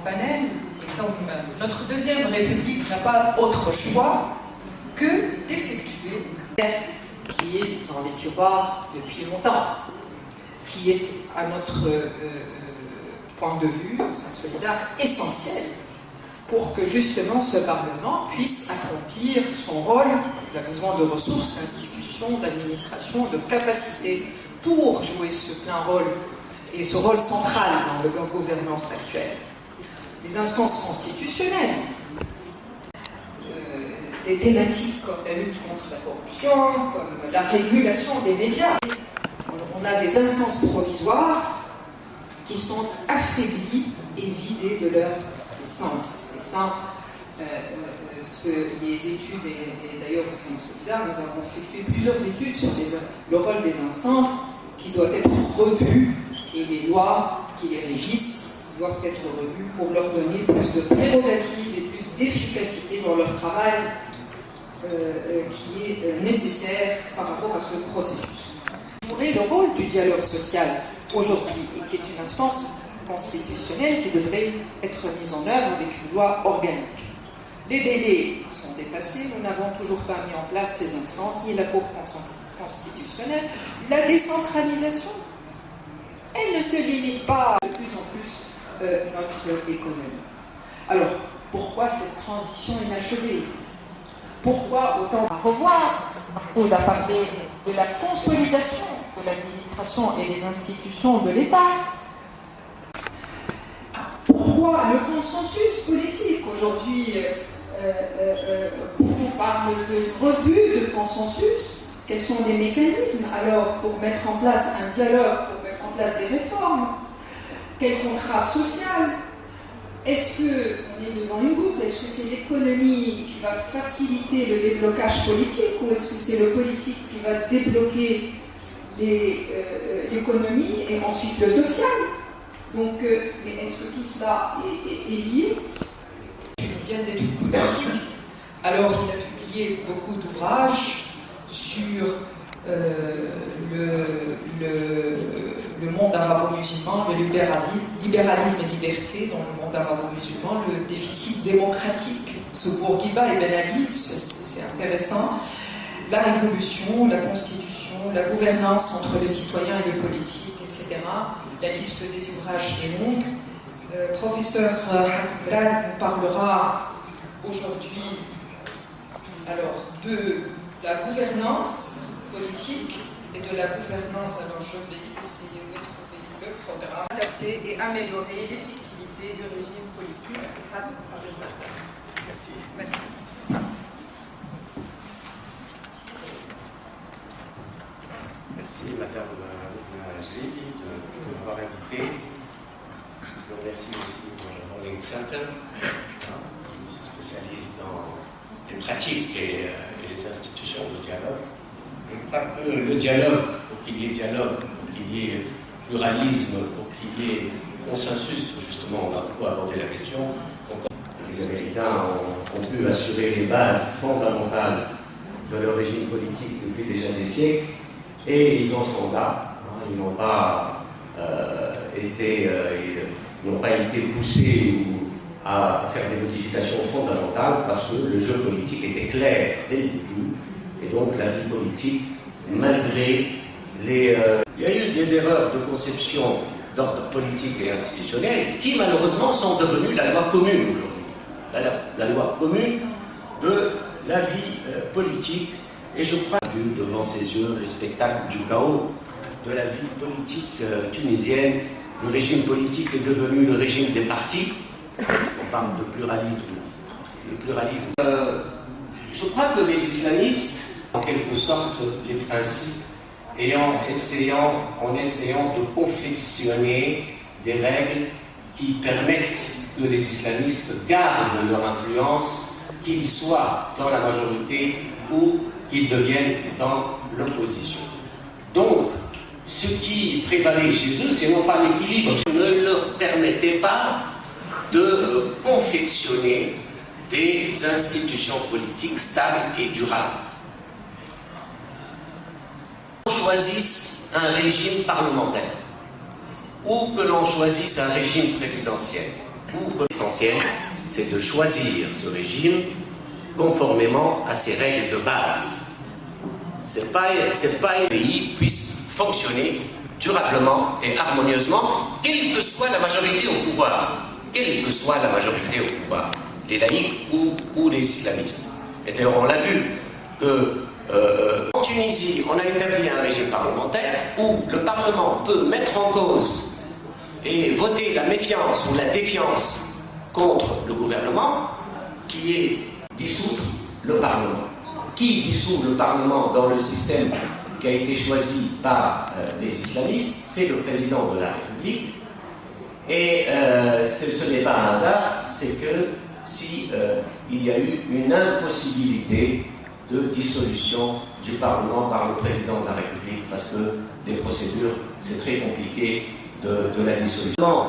panel, et comme notre deuxième République n'a pas autre choix que d'effectuer qui est dans les tiroirs depuis longtemps, qui est à notre point de vue, au sein de Solidaire, essentiel pour que justement ce Parlement puisse accomplir son rôle. Il a besoin de ressources, d'institutions, d'administration, de capacités pour jouer ce plein rôle et ce rôle central dans la gouvernance actuelle. Les instances constitutionnelles, des thématiques comme la lutte contre la corruption, comme la régulation des médias. On a des instances provisoires qui sont affaiblies et vidées de leur essence. Et ça, les études, et d'ailleurs au sein de Solidaire, nous avons effectué plusieurs études sur le rôle des instances qui doit être revu, et les lois qui les régissent doivent être revues pour leur donner plus de prérogatives et plus d'efficacité dans leur travail qui est nécessaire par rapport à ce processus. Jouerait le rôle du dialogue social aujourd'hui, et qui est une instance constitutionnelle qui devrait être mise en œuvre avec une loi organique. Les délais sont dépassés, nous n'avons toujours pas mis en place ces instances, ni la Cour constitutionnelle. La décentralisation, elle ne se limite pas de plus en plus notre économie. Alors, pourquoi cette transition inachevée? Pourquoi autant à revoir? On a parlé de la consolidation de l'administration et des institutions de l'État. Pourquoi le consensus politique? Aujourd'hui, on parle de revue de consensus. Quels sont les mécanismes alors pour mettre en place un dialogue, pour mettre en place des réformes? Quel contrat social? Est-ce qu'on est devant une boucle? Est-ce que c'est l'économie qui va faciliter le déblocage politique, ou est-ce que c'est le politique qui va débloquer l'économie et ensuite le social? Donc, est-ce que tout cela est lié? Tunisienne d'études politiques. Alors, il a publié beaucoup d'ouvrages sur le monde arabo-musulman, le libéralisme et liberté dans le monde arabo-musulman, le déficit démocratique, ce Bourguiba et Ben Ali, c'est intéressant, la révolution, la constitution, la gouvernance entre le citoyen et le politique, etc. La liste des ouvrages est longue. Professeur Hatbrad nous parlera aujourd'hui alors de la gouvernance politique et de la gouvernance. Alors je vais essayer de trouver le programme. Adapter et améliorer l'effectivité du régime politique. Merci. Merci. Merci Madame Zéli de m'avoir invité. Je remercie aussi Rolling Center, qui se spécialise dans les pratiques et les institutions de dialogue. Je crois que le dialogue, pour qu'il y ait dialogue, pour qu'il y ait pluralisme, pour qu'il y ait consensus, justement, on a beaucoup abordé la question. Donc, les Américains ont pu assurer les bases fondamentales de leur régime politique depuis déjà des siècles, et ils ont son mandat. Ils n'ont pas été poussés à faire des modifications fondamentales, parce que le jeu politique était clair dès le début. Et donc la vie politique, malgré les... Il y a eu des erreurs de conception d'ordre politique et institutionnel qui malheureusement sont devenues la loi commune aujourd'hui. La loi commune de la vie politique. Et je crois que vu devant ses yeux le spectacle du chaos de la vie politique tunisienne, le régime politique est devenu le régime des partis. On parle de pluralisme. C'est le pluralisme. Je crois que les islamistes, en quelque sorte, les principes, en essayant de confectionner des règles qui permettent que les islamistes gardent leur influence, qu'ils soient dans la majorité ou qu'ils deviennent dans l'opposition. Donc, ce qui prévalait chez eux, c'est non pas l'équilibre, ne leur permettait pas de confectionner des institutions politiques stables et durables. On choisisse un régime parlementaire ou que l'on choisisse un régime présidentiel. où l'essentiel, c'est de choisir ce régime conformément à ses règles de base. C'est pas un pays puisse fonctionner durablement et harmonieusement, quelle que soit la majorité au pouvoir. Quelle que soit la majorité au pouvoir, les laïcs ou les islamistes. Et d'ailleurs, on l'a vu que en Tunisie, on a établi un régime parlementaire où le Parlement peut mettre en cause et voter la méfiance ou la défiance contre le gouvernement, qui est dissoudre le Parlement. Qui dissout le Parlement dans le système qui a été choisi par les islamistes? C'est le président de la République. Et ce n'est pas un hasard, c'est que si il y a eu une impossibilité de dissolution du Parlement par le président de la République, parce que les procédures, c'est très compliqué de la dissolution.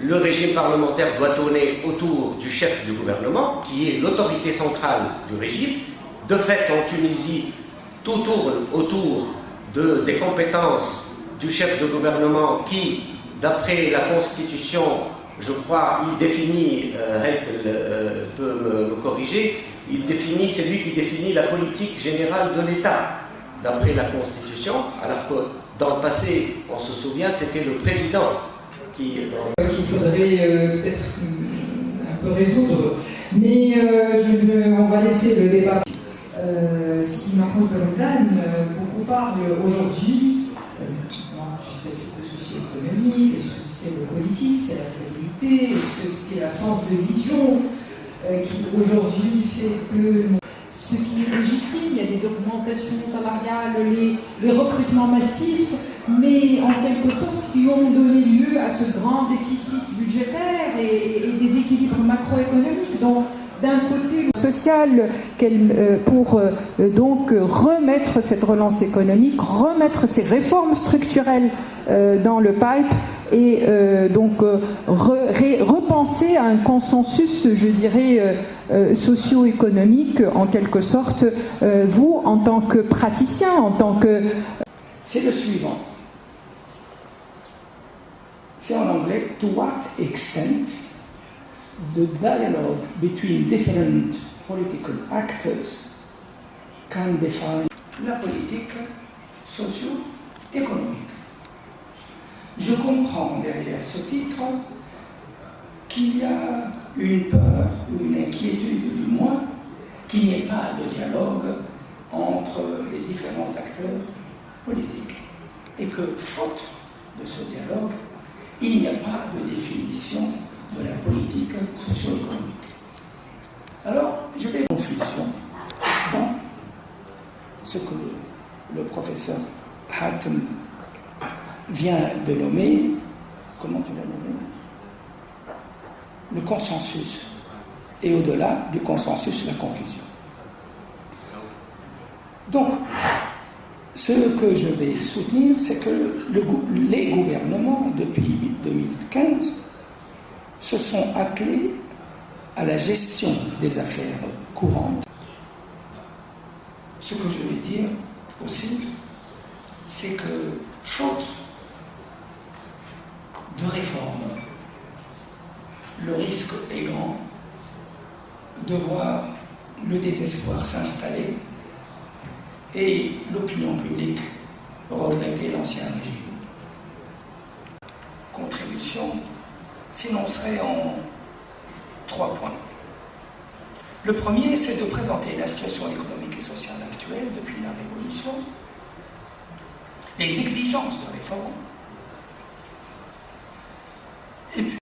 Le régime parlementaire doit tourner autour du chef du gouvernement, qui est l'autorité centrale du régime. De fait, en Tunisie, tout tourne autour des compétences du chef de gouvernement qui, d'après la Constitution, je crois, il définit, elle peut me corriger, c'est lui qui définit la politique générale de l'État, d'après la Constitution, alors que dans le passé, on se souvient, c'était le président qui... Il faudrait peut-être un peu résoudre, mais on va laisser le débat. Si Mahmoud Ramdan, beaucoup parle aujourd'hui du statut socio-économique, est-ce que c'est le politique, c'est la stabilité, est-ce que c'est l'absence de vision qui aujourd'hui fait que ce qui est légitime, il y a des augmentations salariales, les recrutements massifs, mais en quelque sorte qui ont donné lieu à ce grand déficit budgétaire et des équilibres macroéconomiques. Donc, d'un côté social pour donc remettre cette relance économique, remettre ces réformes structurelles dans le pipe et donc repenser à un consensus, je dirais, socio-économique en quelque sorte, vous en tant que praticien, en tant que... C'est le suivant. C'est en anglais, to what extent the dialogue between different political actors can define la politique socio-économique. Je comprends derrière ce titre qu'il y a une peur ou une inquiétude du moins qu'il n'y ait pas de dialogue entre les différents acteurs politiques et que, faute de ce dialogue, il n'y a pas de définition de la politique socio-économique. Alors, je vais confusion dans ce que le professeur Hatem vient de nommer, comment tu l'as nommé? Le consensus. Et au-delà du consensus, la confusion. Donc, ce que je vais soutenir, c'est que les gouvernements, depuis 2015, se sont attelés à la gestion des affaires courantes. Ce que je vais dire aussi, c'est que, faute de réforme, le risque est grand de voir le désespoir s'installer et l'opinion publique regretter l'ancien régime. Contribution s'énoncerait en 3 points. Le premier, c'est de présenter la situation économique et sociale actuelle depuis la Révolution, les exigences de réforme, et puis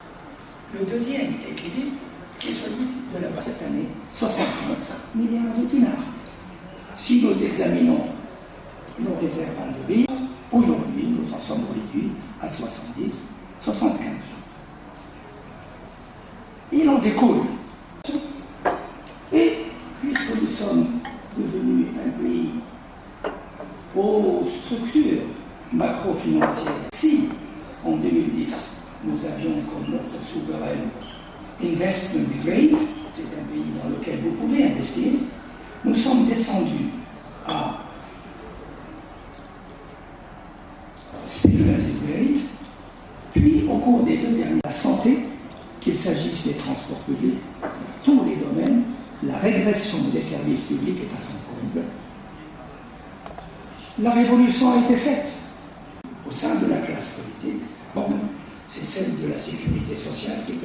le deuxième équilibre, qui est celui de la cette année, 75 milliards de dinars. Si nous examinons nos réserves en devises, aujourd'hui nous en sommes réduits à 70, 75. Il en découle. Et puisque nous sommes devenus un pays aux structures macro-financières, si en 2010 nous avions comme notre souveraine investment grade, c'est un pays dans lequel vous pouvez investir, nous sommes descendus à speculative grade, puis au cours des 2 dernières, la santé qu'il s'agisse des transports publics, dans tous les domaines, la régression des services publics est à son comble. La révolution a été faite au sein de la classe politique. Bon, c'est celle de la sécurité sociale qui est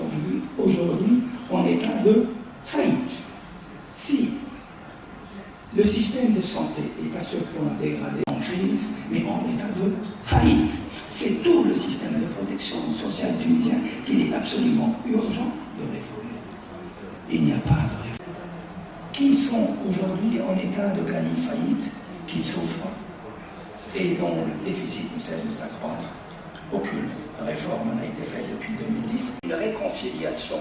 aujourd'hui en état de faillite. Si le système de santé est à ce point dégradé, en crise, mais en état de faillite, c'est tout le système de protection sociale tunisien qu'il est absolument urgent de réformer. Il n'y a pas de réforme. Qui sont aujourd'hui en état de quasi-faillite, qui souffrent et dont le déficit ne cesse de s'accroître? Aucune réforme n'a été faite depuis 2010. Une réconciliation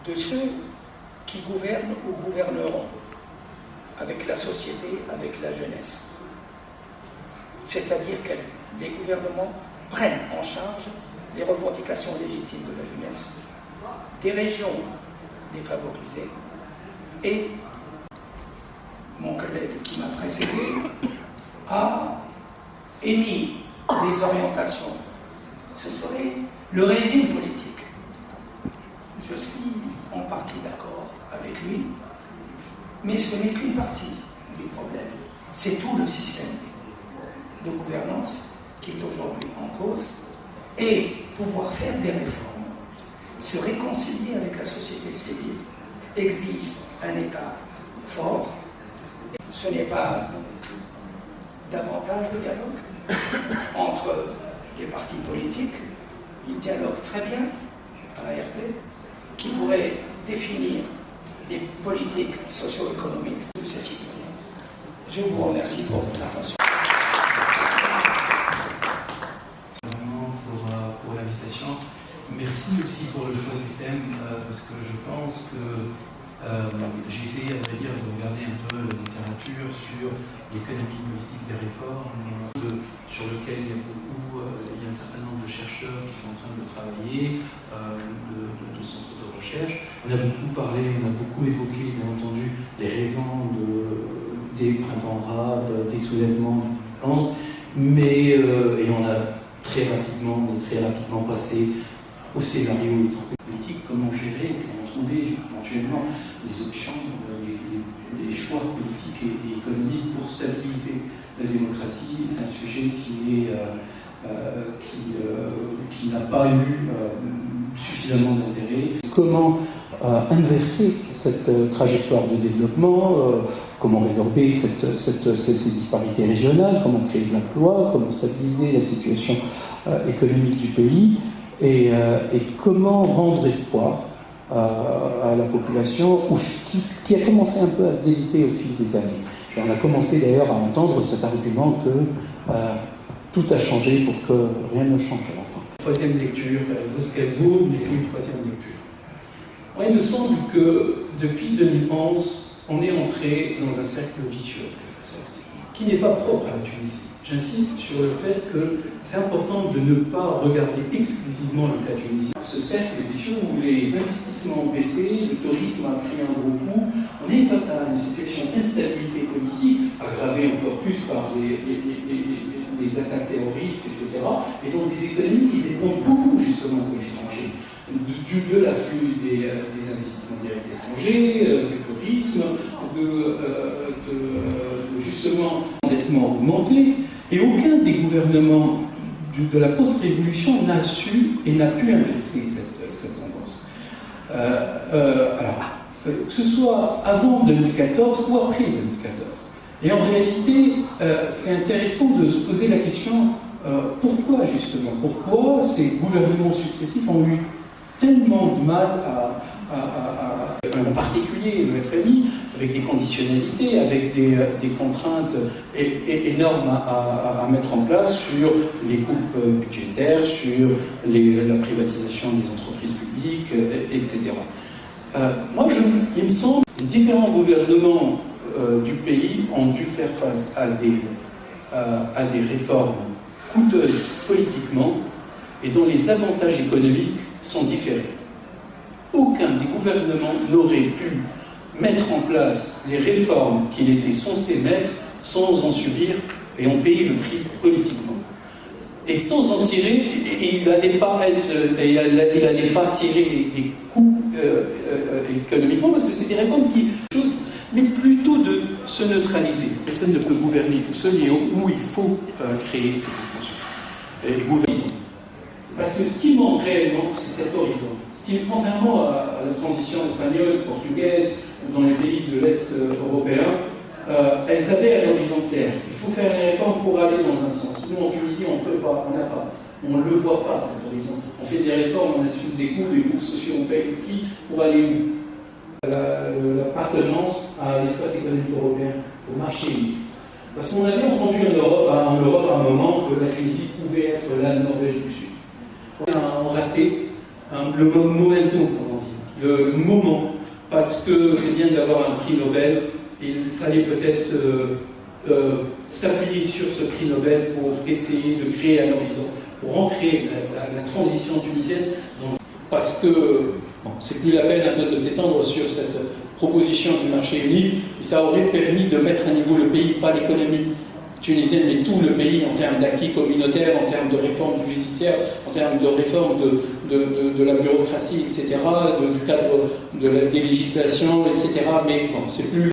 de ceux qui gouvernent ou gouverneront avec la société, avec la jeunesse. C'est-à-dire que les gouvernements prennent en charge les revendications légitimes de la jeunesse, des régions défavorisées, et mon collègue qui m'a précédé a émis des orientations. Ce serait le régime politique. Je suis en partie d'accord avec lui, mais ce n'est qu'une partie du problème. C'est tout le système de gouvernance qui est aujourd'hui en cause, et pouvoir faire des réformes, se réconcilier avec la société civile, exige un État fort. Ce n'est pas davantage de dialogue entre les partis politiques. Ils dialoguent très bien à l'ARP, qui pourrait définir les politiques socio-économiques de ces citoyens. Je vous remercie pour votre attention. Pour l'invitation. Merci aussi pour le choix du thème, parce que je pense que j'ai essayé, à vrai dire, de regarder un peu la littérature sur l'économie politique des réformes, sur lequel il y a un certain nombre de chercheurs qui sont en train de travailler, de centres de recherche. On a beaucoup parlé, on a beaucoup évoqué, bien entendu, les raisons des printemps arabes, des soulèvements de violence, mais et on a très rapidement passé au scénario politique, comment gérer, comment trouver éventuellement les options, les choix politiques et économiques pour stabiliser la démocratie. C'est un sujet qui n'a pas eu suffisamment d'intérêt. Comment inverser cette trajectoire de développement, comment résorber ces disparités régionales, comment créer de l'emploi, comment stabiliser la situation économique du pays, et comment rendre espoir à la population qui a commencé un peu à se déliter au fil des années. Et on a commencé d'ailleurs à entendre cet argument que tout a changé pour que rien ne change à la fin. Troisième lecture, elle vaut ce qu'elle vaut, mais c'est une troisième lecture. Moi, il me semble que depuis 2011, on est entré dans un cercle vicieux, qui n'est pas propre à la Tunisie. J'insiste sur le fait que c'est important de ne pas regarder exclusivement le cas tunisien. Ce cercle vicieux où les investissements ont baissé, le tourisme a pris un gros coup, on est face à une situation d'instabilité politique, aggravée encore plus par les attaques terroristes, etc., et donc des économies qui dépendent beaucoup justement de l'étranger, de l'afflux des investissements directs étrangers, du tourisme, justement l'endettement augmenté, et aucun des gouvernements de la post-révolution n'a su et n'a pu inverser cette tendance. Alors, que ce soit avant 2014 ou après 2014. Et en réalité, c'est intéressant de se poser la question, pourquoi justement? Pourquoi ces gouvernements successifs ont eu tellement de mal en particulier le FMI, avec des conditionnalités, avec des contraintes énormes à mettre en place sur les coupes budgétaires, sur la privatisation des entreprises publiques, etc. Il me semble que les différents gouvernements du pays ont dû faire face à des réformes coûteuses politiquement et dont les avantages économiques sont différents. Aucun des gouvernements n'aurait pu mettre en place les réformes qu'il était censé mettre sans en subir et en payer le prix politiquement. et sans en tirer, et il n'allait pas tirer les coûts économiquement, parce que c'est des réformes mais plutôt de se neutraliser. Personne ne peut gouverner tout seul et où il faut créer ces consensus. Et gouverner. Parce que ce qui manque réellement, c'est cet horizon. Contrairement à la transition espagnole, portugaise, ou dans les pays de l'Est européen, elles avaient un horizon clair. Il faut faire les réformes pour aller dans un sens. Nous, en Tunisie, on ne peut pas, on n'a pas. On ne le voit pas, cet horizon. On fait des réformes, on assume des coûts sociaux, on paye le prix pour aller où? L'appartenance à l'espace économique européen, au marché unique. Parce qu'on avait entendu en Europe à un moment que la Tunisie pouvait être la Norvège du Sud. On raté le momentum, comme on dit, le moment, parce que c'est bien d'avoir un prix Nobel, et il fallait peut-être s'appuyer sur ce prix Nobel pour essayer de créer un horizon, pour ancrer la transition tunisienne, parce que bon, c'est plus la peine un peu de s'étendre sur cette proposition du marché unique, mais ça aurait permis de mettre à niveau le pays, pas l'économie tunisienne, mais tout le pays en termes d'acquis communautaires, en termes de réforme judiciaire, en termes de réforme de la bureaucratie, etc., du cadre des législations, etc. Mais bon, c'est plus